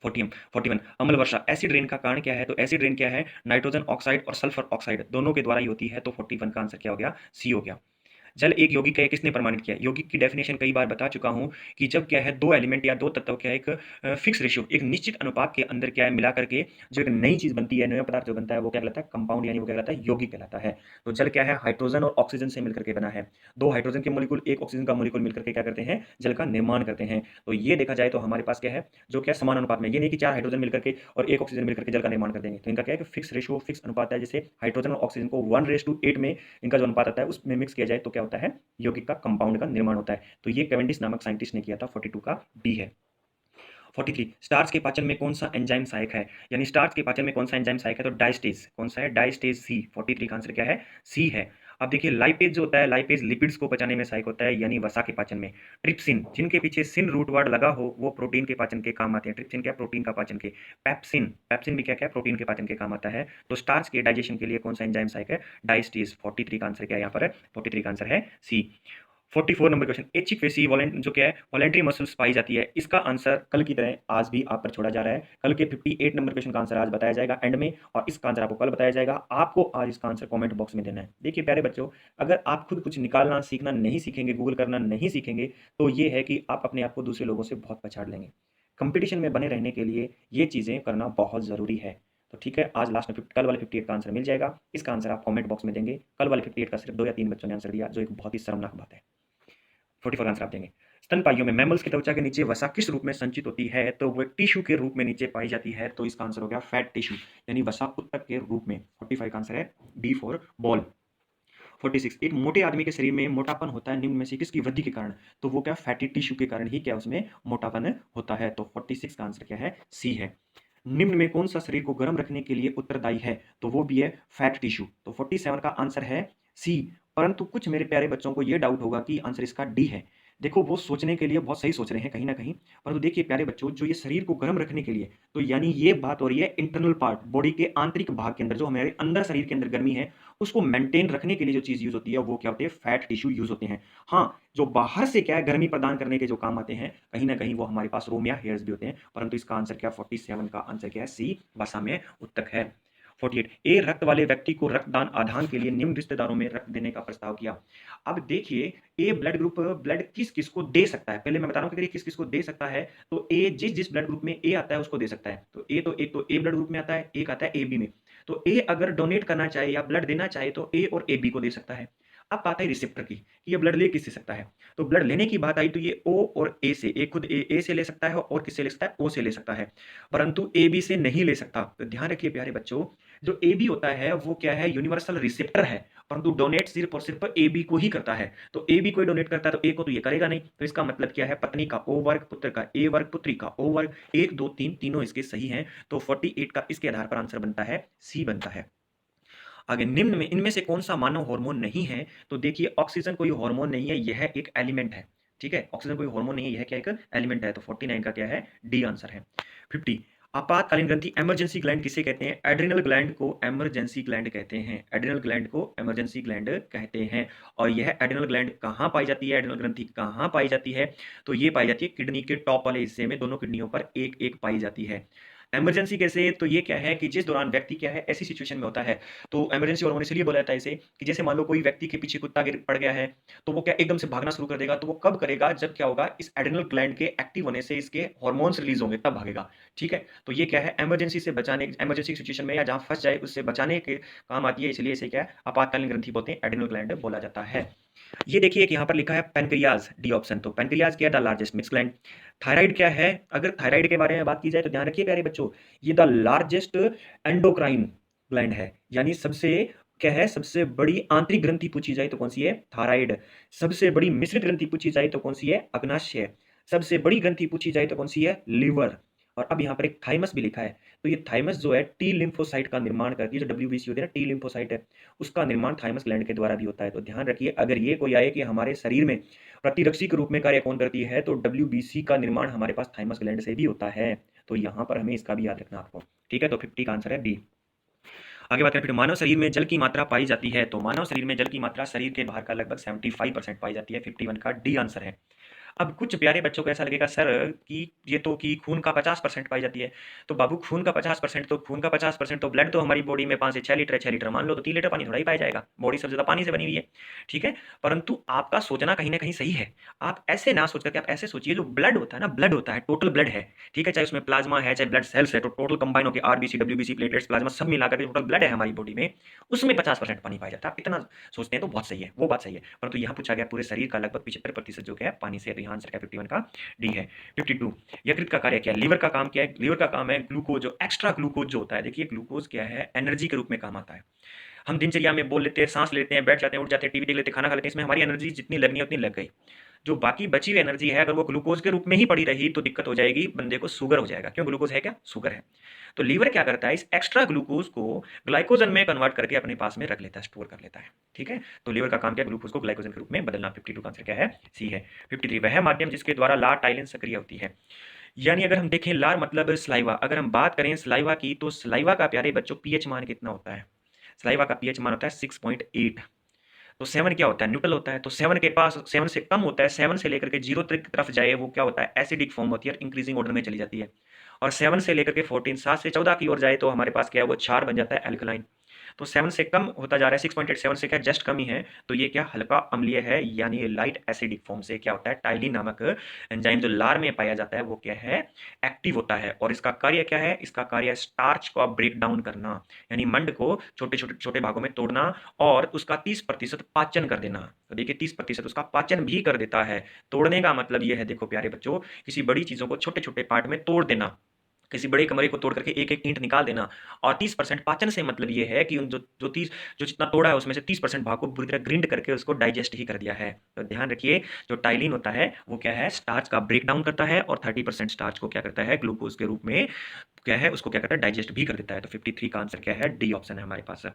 Speaker 2: 41, अम्ल वर्षा एसिड रेन का कारण क्या है, तो एसिड रेन क्या है, नाइट्रोजन ऑक्साइड और सल्फर ऑक्साइड दोनों के द्वारा ही होती है। तो 41 का आंसर क्या हो गया, सी हो गया। जल एक यौगिक है किसने प्रमाणित किया, यौगिक की डेफिनेशन कई बार बता चुका हूं कि जब क्या है दो एलिमेंट या दो तत्व क्या है एक फिक्स रेशियो एक निश्चित अनुपात के अंदर क्या है मिला करके जो एक नई चीज बनती है, नया पदार्थ जो बनता है वो क्या कहलाता है, कंपाउंड यानी वो क्या कहलाता है, यौगिक कहलाता है। तो जल क्या है, हाइड्रोजन और ऑक्सीजन से मिलकर के बना है, दो हाइड्रोजन के मोलिकुल एक ऑक्सीजन का मोलिकुल मिलकर के क्या करते हैं, जल का निर्माण करते हैं। तो ये देखा जाए तो हमारे पास क्या है, जो क्या समान अनुपात में, ये नहीं कि 4 हाइड्रोजन मिलकर के और एक ऑक्सीजन मिलकर के जल का निर्माण कर देंगे, तो इनका क्या है कि फिक्स रेशियो फिक्स अनुपात है, जैसे हाइड्रोजन और ऑक्सीजन को 1:8 में इनका जो अनुपात आता है उसमें मिक्स किया जाए तो क्या होता है, यौगिक का कंपाउंड का निर्माण होता है। तो ये कैवेंडिश नामक साइंटिस्ट ने किया था। 42 का डी है। 43, स्टार्च के पाचन में कौन सा एंजाइम सहायक है, यानी स्टार्च के पाचन में कौन सा एंजाइम सहायक है, तो डायस्टेज। कौन सा है, डायस्टेज सी। 43 का आंसर क्या है, सी है। अब देखिए लाइपेज जो होता है, लाइपेज लिपिड्स को पचाने में सहायक होता है यानी वसा के पाचन में। ट्रिप्सिन, जिनके पीछे सिन रूट वर्ड लगा हो वो प्रोटीन के पाचन के काम आते हैं। ट्रिप्सिन क्या, प्रोटीन का पाचन के। पैप्सिन, पैप्सिन भी क्या क्या प्रोटीन के पाचन के काम आता है। तो स्टार्च के डाइजेशन के लिए कौन सा एंजाइम सहायक है, डायस्टेज। 43 का आंसर क्या है यहाँ पर, 43 का आंसर है सी। 44 नंबर क्वेश्चन, ऐच्छिक पेशी जो क्या है वॉलेंट्री मसल्स पाई जाती है, इसका आंसर कल की तरह आज भी आप पर छोड़ा जा रहा है। कल के 58 नंबर क्वेश्चन का आंसर आज बताया जाएगा एंड में, और इसका आंसर आपको कल बताया जाएगा। आपको आज इसका आंसर कमेंट बॉक्स में देना है। देखिए प्यारे बच्चों, अगर आप खुद कुछ निकालना सीखना नहीं सीखेंगे, गूगल करना नहीं सीखेंगे, तो ये है कि आप अपने आप को दूसरे लोगों से बहुत पछाड़ लेंगे। कंपटीशन में बने रहने के लिए ये चीज़ें करना बहुत ज़रूरी है। तो ठीक है, आज लास्ट में कल वाले 58 का आंसर मिल जाएगा। इसका आंसर आप कमेंट बॉक्स में देंगे। कल वाले 58 का सिर्फ 2 या 3 बच्चों ने आंसर दिया, जो एक बहुत ही शर्मनाक बात है। 44 आंसर आप देंगे। स्तनपाइयों में मैमल्स की त्वचा के नीचे वसा किस रूप में संचित होती है, तो वो टिश्यू के रूप में नीचे पाई जाती है। तो इसका आंसर हो गया फैट टिश्यू यानी वसा उत्तक के रूप में। 45 का आंसर है डी फॉर बॉल। 46, एक मोटे आदमी के शरीर में मोटापन होता है निम्न में से किसकी वृद्धि के कारण, तो वो क्या फैटी टिश्यू के कारण ही क्या उसमें मोटापन होता है। तो 46 का आंसर क्या है, सी है। निम्न में कौन सा शरीर को गर्म रखने के लिए उत्तरदायी है, तो वो भी है फैट टिश्यू। तो 47 का आंसर है सी। परंतु कुछ मेरे प्यारे बच्चों को यह डाउट होगा कि आंसर इसका डी है। देखो वो सोचने के लिए बहुत सही सोच रहे हैं कहीं ना कहीं, परंतु देखिए प्यारे बच्चों, जो ये शरीर को गर्म रखने के लिए, तो यानी ये बात हो रही है इंटरनल पार्ट बॉडी के आंतरिक भाग के अंदर, जो हमारे अंदर शरीर के अंदर गर्मी है उसको मेंटेन रखने के लिए जो चीज यूज होती है वो क्या होती है, फैट टिश्यू यूज होते हैं। हाँ, जो बाहर से क्या है गर्मी प्रदान करने के जो काम आते हैं कहीं ना कहीं वो हमारे पास रोम या हेयर्स भी होते हैं। परंतु इसका आंसर क्या, 47 का आंसर क्या है, सी, वसा में उत्तक है। 48 ए रक्त वाले व्यक्ति को रक्तदान आधान के लिए निम्न रिश्तेदारों में रक्त देने का प्रस्ताव किया। अब देखिए ए ब्लड ग्रुप ब्लड किस किस को दे सकता है, पहले मैं बता रहा हूँ कि किस किस को दे सकता है। तो ए जिस जिस ब्लड ग्रुप में ए आता है उसको दे सकता है। तो एक तो ए ब्लड ग्रुप में आता है, एक आता है ए बी में। तो ए अगर डोनेट करना चाहे या ब्लड देना चाहे तो ए और ए बी को दे सकता है। अब बात है रिसेप्टर की कि ये ब्लड ले किससे सकता है। तो ब्लड लेने की बात आई तो ये ओ और ए से, ए खुद ए से ले सकता है और किससे ले सकता है, ओ से ले सकता है, परंतु ए बी से नहीं ले सकता। तो ध्यान रखिए प्यारे बच्चों, जो ए बी होता है वो क्या है, यूनिवर्सल रिसेप्टर है, परंतु डोनेट सिर्फ और सिर्फ ए बी को ही करता है। तो ए बी कोई डोनेट करता है तो ए को तो ये करेगा नहीं। तो इसका मतलब क्या है, पत्नी का ओ वर्ग, पुत्र का ए वर्ग, पुत्री का ओ वर्ग, 1 2 3 तीनों इसके सही हैं। तो 48 का इसके आधार पर आंसर बनता है सी बनता है। आगे निम्न में इनमें से कौन सा मानव हार्मोन नहीं है। तो देखिए ऑक्सीजन कोई हार्मोन नहीं है, यह एक एलिमेंट है। ठीक है, ऑक्सीजन कोई हार्मोन नहीं है, यह क्या एक एलिमेंट है। तो 49 का क्या है, डी आंसर है। 50 आपातकालीन ग्रंथि इमरजेंसी ग्लैंड किसे कहते हैं। एड्रिनल ग्लैंड को इमरजेंसी ग्लैंड कहते हैं, एड्रिनल ग्लैंड को इमरजेंसी ग्लैंड कहते हैं। और यह एड्रिनल ग्लैंड कहाँ पाई जाती है, एड्रिनल ग्रंथि कहाँ पाई जाती है। तो ये पाई जाती है किडनी के टॉप वाले हिस्से में, दोनों किडनियों पर एक एक पाई जाती है। इमरजेंसी कैसे, तो ये क्या है कि जिस दौरान व्यक्ति क्या है ऐसी सिचुएशन में होता है। तो इमरजेंसी हार्मोन इसलिए बोला जाता है इसे कि जैसे मान लो कोई व्यक्ति के पीछे कुत्ता गिर पड़ गया है, तो वो क्या एकदम से भागना शुरू कर देगा। तो वो कब करेगा, जब क्या होगा, इस एड्रिनल ग्लैंड के एक्टिव होने से इसके हार्मोन्स रिलीज होंगे तब भागेगा। ठीक है, तो ये क्या है, इमरजेंसी से बचाने, इमरजेंसी सिचुएशन में या जहां फंस जाए उससे बचाने के काम आती है, इसलिए इसे क्या है, आपातकालीन ग्रंथि बोलते हैं, एड्रिनल ग्लैंड बोला जाता है। ये देखिए एक यहाँ पर लिखा है पैनक्रियाज, डी ऑप्शन। तो पैनक्रियाज क्या है, the largest mix gland. Thyroid क्या है, अगर थायराइड के बारे में बात की जाए तो ध्यान रखिए प्यारे बच्चों, ये द लार्जेस्ट एंडोक्राइन ग्लैंड है, यानी सबसे क्या है, सबसे बड़ी आंतरिक ग्रंथि पूछी जाए तो कौन सी है, थायराइड। सबसे बड़ी मिश्रित ग्रंथि पूछी जाए तो कौन सी है, अग्नाशय। सबसे बड़ी ग्रंथि पूछी जाए तो कौन सी है, लीवर। और अब यहाँ पर एक थाइमस भी लिखा है। तो ये थाइमस जो है टी लिम्फोसाइट का निर्माण करती है, जो डब्ल्यूबीसी होती है ना, टी लिम्फोसाइट है, उसका निर्माण थाइमस ग्लैंड के द्वारा भी होता है। तो ध्यान रखिए अगर ये कोई आए कि हमारे शरीर में प्रतिरक्षी के रूप में कार्य कौन करती है, तो डब्ल्यूबीसी का निर्माण हमारे पास थाइमस ग्लैंड से भी होता है। तो यहाँ पर हमें इसका भी याद रखना आपको। ठीक है, तो 50 का आंसर है बी। आगे बात करें फिर, मानव शरीर में जल की मात्रा पाई जाती है। तो मानव शरीर में जल की मात्रा शरीर के बाहर का लगभग 75% पाई जाती है, 51 का डी आंसर है। अब कुछ प्यारे बच्चों को ऐसा लगेगा सर कि ये तो कि खून का 50% पाई जाती है। तो बाबू खून का 50%, तो खून का 50% तो ब्लड तो हमारी बॉडी में 5 से 6 लीटर है, 6 लीटर मान लो तो 3 लीटर पानी थोड़ा ही पाया जाएगा, बॉडी सबसे ज़्यादा पानी से बनी हुई है। ठीक है, परंतु आपका सोचना कहीं ना कहीं सही है। आप ऐसे ना सोच करके आप ऐसे सोचिए, जो ब्लड होता है ना, ब्लड होता है टोटल ब्लड है। ठीक है, चाहे उसमें प्लाज्मा है चाहे ब्लड सेल्स है, तो टोटल कंबाइन होकर आरबीसी डब्ल्यूबीसी प्लेटलेट्स प्लाज्मा सब मिलाकर के टोटल ब्लड है हमारी बॉडी में, उसमें 50% पानी पाया जाता है। आप इतना सोचते हैं तो बहुत सही है, वो बात सही है। परंतु यहाँ पूछा गया पूरे शरीर का लगभग 75% जो क्या है पानी से, तो यहाँ आंसर क्या 51 का डी है। 52 यकृत का कार्य क्या है, लीवर का काम क्या है। लीवर का काम है ग्लूकोज, जो एक्स्ट्रा ग्लूकोज जो होता है, देखिए ग्लूकोज क्या है, एनर्जी के रूप में काम आता है। हम दिनचर्या में बोल लेते हैं, सांस लेते हैं, बैठ जाते हैं, उठ जाते हैं, टीवी देख लेते हैं, खाना खा लेते हैं, इसमें हमारी एनर्जी जितनी लगनी है उतनी लग गई। जो बाकी बची हुई एनर्जी है अगर वो ग्लूकोज के रूप में ही पड़ी रही तो दिक्कत हो जाएगी, बंदे को शुगर हो जाएगा। क्यों, ग्लूकोज है क्या, शुगर है। तो लीवर क्या करता है, इस एक्स्ट्रा ग्लूकोज को ग्लाइकोजन में कन्वर्ट करके अपने पास में रख लेता है, स्टोर कर लेता है। ठीक है, तो लीवर का काम क्या है, ग्लूकोज को ग्लाइकोजन के रूप में बदलना। 52 का आंसर क्या है, सी है। 53 वह माध्यम जिसके द्वारा लार टाइलिन सक्रिय होती है। यानी अगर हम देखें लार मतलब स्लाइवा, अगर हम बात करें स्लाइवा की, तो स्लाइवा का प्यारे बच्चों पीएच मान कितना होता है। स्लाइवा का पीएच मान होता है 6.8। तो 7 क्या होता है, न्यूट्रल होता है। तो 7 के पास 7 से कम होता है, 7 से लेकर के 0 की तरफ जाए वो क्या होता है, एसिडिक फॉर्म होती है, इंक्रीजिंग ऑर्डर में चली जाती है। और 7 से लेकर के 14 7 से 14 की ओर जाए तो हमारे पास क्या है, वो क्षार बन जाता है, एल्कलाइन। तो 7 से कम होता जा रहा है, 6.8 7 से क्या जस्ट कम ही है। तो ये क्या हल्का अम्लीय है, यानी लाइट एसिडिक फॉर्म से क्या होता है, टाइलिन नामक एंजाइम जो लार में पाया जाता है वो क्या है, एक्टिव होता है। और इसका कार्य क्या है, इसका कार्य स्टार्च को ब्रेक डाउन करना, यानी मंड को छोटे छोटे छोटे भागों में तोड़ना और उसका 30% पाचन कर देना। तो देखिए 30% उसका पाचन भी कर देता है। तोड़ने का मतलब ये है, देखो प्यारे बच्चों, किसी बड़ी चीजों को छोटे छोटे पार्ट में तोड़ देना, किसी बड़े कमरे को तोड़ करके एक एक ईंट निकाल देना। और 30% पाचन से मतलब ये है कि जो जितना तोड़ा है उसमें से 30% भाग को पूरी तरह ग्रिंड करके उसको डाइजेस्ट ही कर दिया है। तो ध्यान रखिए, जो टाइलिन होता है वो क्या है, स्टार्च का ब्रेक डाउन करता है और 30% स्टार्च को क्या करता है, ग्लूकोज के रूप में क्या है, उसको क्या करता है, डाइजेस्ट भी कर देता है। तो 53 का आंसर क्या है, डी ऑप्शन है हमारे पास।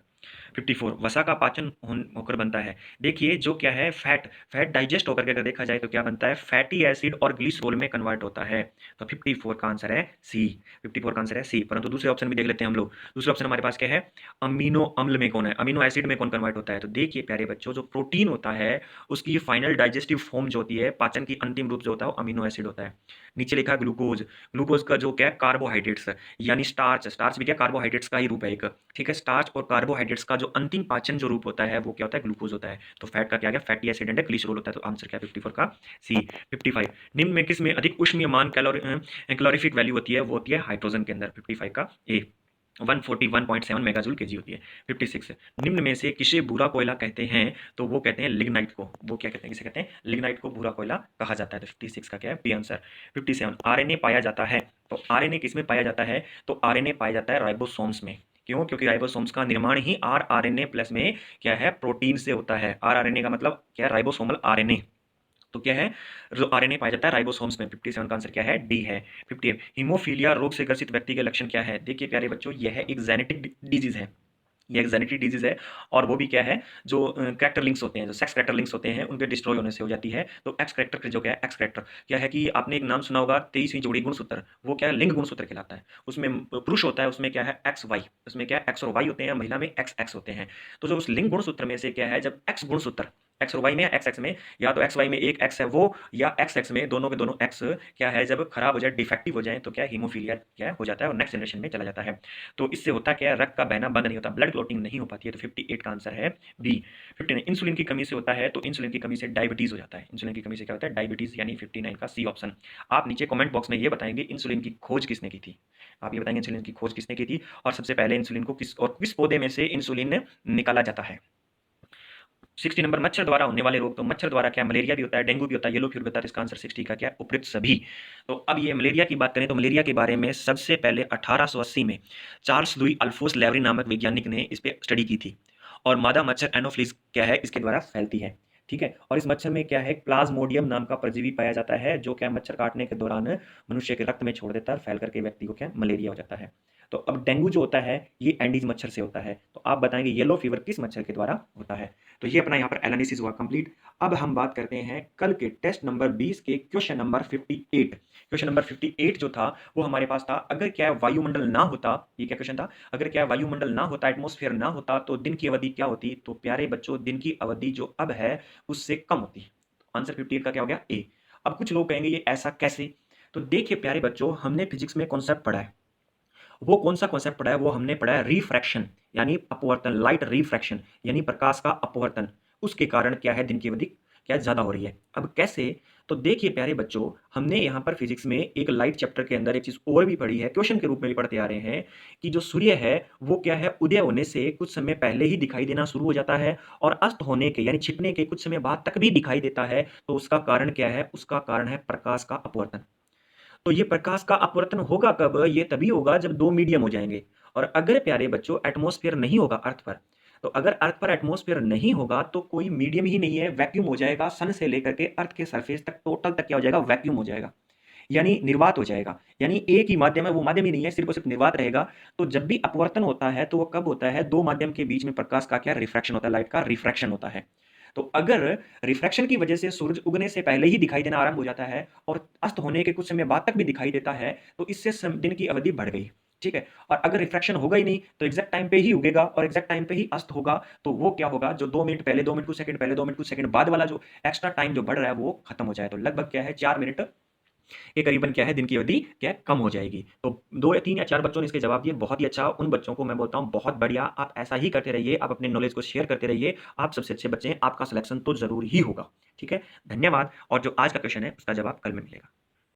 Speaker 2: 54 वसा का पाचन होकर बनता है। देखिए जो क्या है, फैट फैट डाइजेस्ट होकर के अगर देखा जाए तो क्या बनता है, फैटी एसिड और ग्लिसरॉल में कन्वर्ट होता है। तो 54 का आंसर है सी। 54 का आंसर है सी। परंतु दूसरे ऑप्शन भी देख लेते हैं हम लोग। दूसरा ऑप्शन हमारे पास क्या है, अमीनो अम्ल में कौन है, अमीनो एसिड में कौन कन्वर्ट होता है। तो देखिए प्यारे बच्चों, जो प्रोटीन होता है उसकी फाइनल डाइजेस्टिव फॉर्म जो होती है, पाचन की अंतिम रूप जो होता है वो अमीनो एसिड होता है। नीचे लिखा है ग्लूकोज, ग्लूकोज का जो क्या है कार्बोहाइड्रेट्स यानी स्टार्च, स्टार्च भी क्या कार्बोहाइड्रेट्स का ही रूप है एक, ठीक है। स्टार्च और कार्बोहाइड्रेट्स का जो अंतिम पाचन जो रूप होता है वो क्या होता है, ग्लूकोज होता है। तो फैट का क्या गया, फैटी एसिड एंड ग्लिसरॉल होता है। तो आंसर क्या है 54 का सी। 55, निम्न में किस में अधिक ऊष्मीयमान कैलोरीफिक वैल्यू होती है, वो होती है हाइड्रोजन के अंदर। 55 का ए 141.7 मेगाजूल केजी होती है। 56, निम्न में से किसे बुरा कोयला कहते हैं। तो वो कहते हैं लिग्नाइट को। वो क्या कहते हैं, किसे कहते हैं, लिग्नाइट को बुरा कोयला कहा जाता है। तो 56 का क्या है बी आंसर। 57, आरएनए पाया जाता है। तो आरएनए किस में पाया जाता है, तो आरएनए पाया जाता है राइबोसोम्स में। क्यों, क्योंकि राइबोसोम्स का निर्माण ही आरआरएनए प्लस में क्या है, प्रोटीन से होता है। आरआरएनए का मतलब क्या है, राइबोसोमल आरएनए। तो क्या है, जो आरएनए पाया जाता है राइबोसोम्स में। 57 का आंसर क्या है, डी है। 58, हीमोफीलिया रोग से ग्रसित व्यक्ति के लक्षण क्या है। देखिए प्यारे बच्चों, यह एक जेनेटिक डिजीज है। ये एक जेनेटिक डिजीज है, और वो भी क्या है, जो कैरेक्टर लिंक्स होते हैं, जो सेक्स कैरेक्टर लिंक्स होते हैं, उनके डिस्ट्रॉय होने से हो जाती है। तो एक्स कैरेक्टर जो क्या है, एक्स कैरेक्टर क्या है कि आपने एक नाम सुना होगा 23वीं जोड़ी गुणसूत्र, वो क्या है, लिंग गुणसूत्र कहलाता है। उसमें पुरुष होता है, उसमें क्या है एक्स वाई, उसमें क्या है एक्स और वाई होते हैं, महिला में एक्स एक्स होते हैं। तो जो उस लिंग गुणसूत्र में से क्या है, जब एक्स गुणसूत्र एक्स और वाई में या एक्स एक्स में, या तो एक्स वाई में एक एक्स है वो, या एक्स एक्स में दोनों के दोनों एक्स क्या है, जब खराब हो जाए, डिफेक्टिव हो जाए, तो क्या हीमोफीलिया क्या हो जाता है और नेक्स्ट जनरेशन में चला जाता है। तो इससे होता क्या है, रक्त का बहना बंद नहीं होता, ब्लड क्लॉटिंग नहीं हो पाती है। तो 58 का आंसर है बी। 59, इंसुलिन की कमी से होता है। तो इंसुलिन की कमी से डायबिटीज हो जाता है। इंसुलिन की कमी से क्या होता है, डायबिटीज, यानी 59 का सी ऑप्शन। आप नीचे कमेंट बॉक्स में ये बताएंगे इंसुलिन की खोज किसने की थी। आप ये बताएंगे इंसुलिन की खोज किसने की थी, और सबसे पहले इंसुलिन को किस और किस पौधे में से इंसुलिन निकाला जाता है। 60 नंबर, मच्छर द्वारा होने वाले रोग। तो मच्छर द्वारा क्या, मलेरिया भी होता है, डेंगू भी होता है, येलो फीवर भी होता है। तो इसका आंसर 60 का क्या है, उपयुक्त सभी। तो अब ये मलेरिया की बात करें, तो मलेरिया के बारे में सबसे पहले 1880 में चार्ल्स लुई अल्फोंस लेवरी नामक वैज्ञानिक ने इस पे स्टडी की थी। और मादा मच्छर एनोफ्लिस क्या है, इसके द्वारा फैलती है, ठीक है। और इस मच्छर में क्या है, प्लाज्मोडियम नाम का परजीवी पाया जाता है, जो क्या मच्छर काटने के दौरान मनुष्य के रक्त में छोड़ देता है, फैल करके व्यक्ति को क्या मलेरिया हो जाता है। तो अब डेंगू जो होता है ये एंडीज मच्छर से होता है। तो आप बताएंगे येलो फीवर किस मच्छर के द्वारा होता है। तो ये अपना यहाँ पर एनालिसिस हुआ कंप्लीट। अब हम बात करते हैं कल के टेस्ट नंबर 20 के क्वेश्चन नंबर 58। क्वेश्चन नंबर 58 जो था वो हमारे पास था, अगर क्या वायुमंडल ना होता, ये क्या क्वेश्चन था, अगर क्या वायुमंडल ना होता, एटमॉस्फेयर ना होता, तो दिन की अवधि क्या होती। तो प्यारे बच्चों, दिन की अवधि जो अब है उससे कम होती। आंसर 58 का क्या हो गया, ए। अब कुछ लोग कहेंगे ये ऐसा कैसे। तो देखिए प्यारे बच्चों, हमने फिजिक्स में कॉन्सेप्ट पढ़ा है। वो कौन सा कॉन्सेप्ट पढ़ा है, वो हमने पढ़ा है रिफ्रैक्शन, यानी अपवर्तन, लाइट रिफ्रैक्शन, यानी प्रकाश का अपवर्तन। उसके कारण क्या है, दिन की अवधि क्या ज्यादा हो रही है। अब कैसे, तो देखिए प्यारे बच्चों, हमने यहाँ पर फिजिक्स में एक लाइट चैप्टर के अंदर एक चीज और भी पढ़ी है, क्वेश्चन के रूप में भी पढ़ते आ रहे हैं, कि जो सूर्य है वो क्या है, उदय होने से कुछ समय पहले ही दिखाई देना शुरू हो जाता है, और अस्त होने के यानी छिपने के कुछ समय बाद तक भी दिखाई देता है। तो उसका कारण क्या है, उसका कारण है प्रकाश का अपवर्तन। तो ये प्रकाश का अपवर्तन होगा कब, ये तभी होगा जब दो मीडियम हो जाएंगे। और अगर प्यारे बच्चों एटमॉस्फेयर नहीं होगा अर्थ पर, तो अगर अर्थ पर एटमॉस्फेयर नहीं होगा तो कोई मीडियम ही नहीं है, वैक्यूम हो जाएगा। सन से लेकर के अर्थ के सरफेस तक टोटल तक क्या हो जाएगा, वैक्यूम हो जाएगा, यानी निर्वात हो जाएगा। यानी एक ही माध्यम है, वो माध्यम ही नहीं है, सिर्फ और सिर्फ निर्वात रहेगा। तो जब भी अपवर्तन होता है तो वो कब होता है, दो माध्यम के बीच में प्रकाश का क्या रिफ्रैक्शन होता है, लाइट का रिफ्रैक्शन होता है। तो अगर रिफ्रैक्शन की वजह से सूरज उगने से पहले ही दिखाई देना आरंभ हो जाता है और अस्त होने के कुछ समय बाद तक भी दिखाई देता है, तो इससे दिन की अवधि बढ़ गई, ठीक है। और अगर रिफ्रैक्शन होगा ही नहीं तो एग्जैक्ट टाइम पे ही उगेगा और एग्जैक्ट टाइम पे ही अस्त होगा, तो वो क्या होगा, जो 2 मिनट पहले, 2 मिनट कुछ सेकंड पहले, 2 मिनट कुछ सेकंड बाद वाला जो एक्स्ट्रा टाइम जो बढ़ रहा है वो खत्म हो जाए। तो लगभग क्या है, 4 मिनट ये करीबन क्या है, दिन की अवधि क्या है, कम हो जाएगी। तो 2 या 3 या 4 बच्चों ने इसके जवाब दिए, बहुत ही अच्छा। उन बच्चों को मैं बोलता हूँ बहुत बढ़िया, आप ऐसा ही करते रहिए, आप अपने नॉलेज को शेयर करते रहिए। आप सबसे अच्छे बच्चे हैं, आपका सिलेक्शन तो जरूर ही होगा, ठीक है। धन्यवाद। और जो आज का क्वेश्चन है उसका जवाब कल में मिलेगा।